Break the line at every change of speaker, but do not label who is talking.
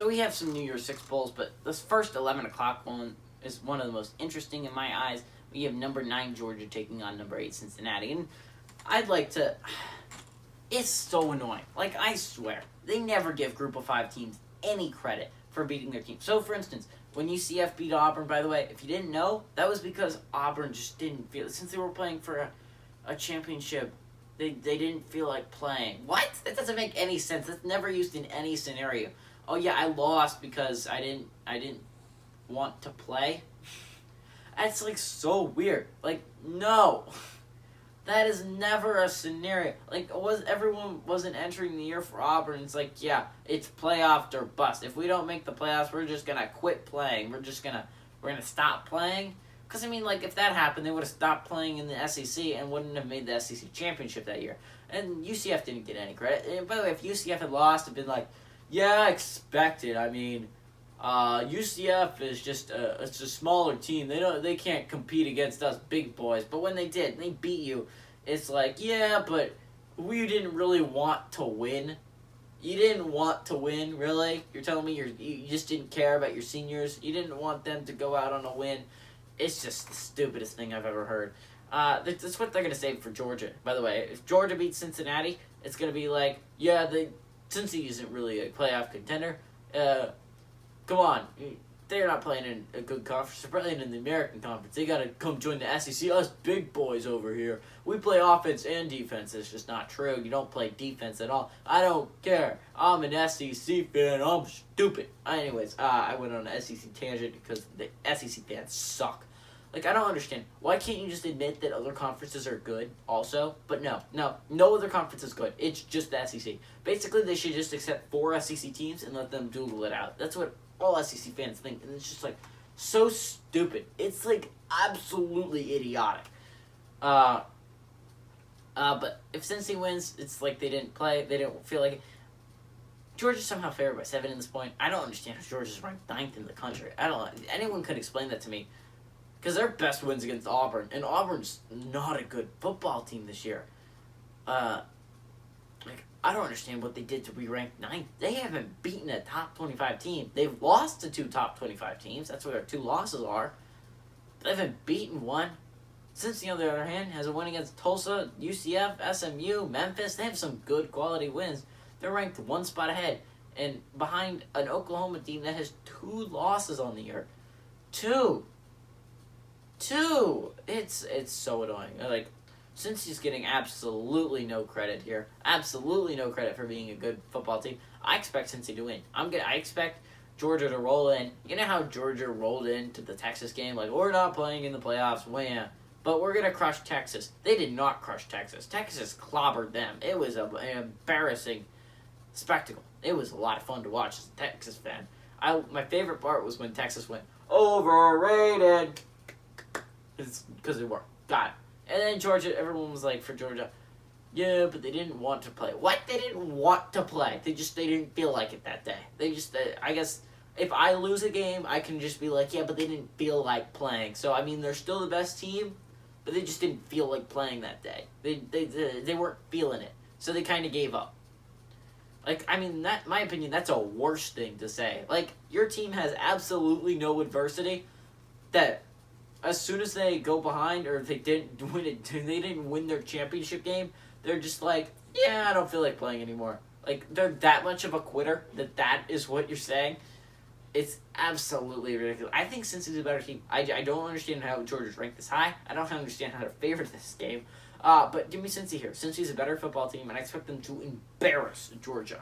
So we have some New Year's Six bowls, but this first 11 o'clock one is one of the most interesting in my eyes. We have number 9 Georgia taking on number 8 Cincinnati, and I'd like to. It's so annoying. Like, I swear, they never give Group of 5 teams any credit for beating their team. So, for instance, when UCF beat Auburn, by the way, if you didn't know, that was because Auburn just didn't feel, since they were playing for a championship, they didn't feel like playing. What? That doesn't make any sense. That's never used in any scenario. Oh yeah, I lost because I didn't want to play. That's like so weird. Like, no. That is never a scenario. Like, everyone wasn't entering the year for Auburn. It's like, yeah, it's playoff or bust. If we don't make the playoffs, we're just gonna quit playing. We're gonna stop playing. Because, I mean, like, if that happened, they would have stopped playing in the SEC and wouldn't have made the SEC championship that year. And UCF didn't get any credit. And by the way, if UCF had lost, it'd been like, yeah, expected. I mean, UCF is just it's a smaller team. They can't compete against us big boys. But when they did, they beat you. It's like, yeah, but we didn't really want to win. You didn't want to win, really? You're telling me you just didn't care about your seniors? You didn't want them to go out on a win? It's just the stupidest thing I've ever heard. That's what they're going to say for Georgia, by the way. If Georgia beats Cincinnati, it's going to be like, yeah, Cincy isn't really a playoff contender. Come on. They're not playing in a good conference. They're playing in the American Conference. They got to come join the SEC. Us big boys over here. We play offense and defense. It's just not true. You don't play defense at all. I don't care. I'm an SEC fan. I'm stupid. Anyways, I went on an SEC tangent because the SEC fans suck. Like, I don't understand. Why can't you just admit that other conferences are good also? But no other conference is good. It's just the SEC. Basically, they should just accept 4 SEC teams and let them duel it out. That's what all SEC fans think. And it's just, like, so stupid. It's, like, absolutely idiotic. But if Cincy wins, it's like they didn't play. They didn't feel like it. Georgia's somehow favored by 7 in this point. I don't understand how Georgia's ranked 9th in the country. Anyone could explain that to me. Because their best wins against Auburn, and Auburn's not a good football team this year. I don't understand what they did to be ranked 9th. They haven't beaten a top 25 team. They've lost to 2 top 25 teams. That's what their 2 losses are. They haven't beaten one. Cincinnati, on the other hand, has a win against Tulsa, UCF, SMU, Memphis. They have some good quality wins. They're ranked 1 spot ahead, and behind an Oklahoma team that has 2 losses on the year. 2. It's so annoying. Like, since he's getting absolutely no credit here, absolutely no credit for being a good football team, I expect Cincy to win. I expect Georgia to roll in. You know how Georgia rolled into the Texas game? Like, we're not playing in the playoffs, wham. But we're going to crush Texas. They did not crush Texas. Texas clobbered them. It was an embarrassing spectacle. It was a lot of fun to watch as a Texas fan. My favorite part was when Texas went, overrated. It's because they were. God. And then Georgia, everyone was like, for Georgia, yeah, but they didn't want to play. What? They didn't want to play. They didn't feel like it that day. I guess, if I lose a game, I can just be like, yeah, but they didn't feel like playing. So, I mean, they're still the best team, but they just didn't feel like playing that day. They weren't feeling it. So they kind of gave up. Like, I mean, my opinion, that's a worse thing to say. Like, your team has absolutely no adversity that as soon as they go behind, or if they didn't win their championship game, they're just like, yeah, I don't feel like playing anymore. Like, they're that much of a quitter that is what you're saying. It's absolutely ridiculous. I think Cincinnati's a better team. I don't understand how Georgia's ranked this high. I don't understand how to favor this game. But give me Cincy here. Cincy's a better football team, and I expect them to embarrass Georgia.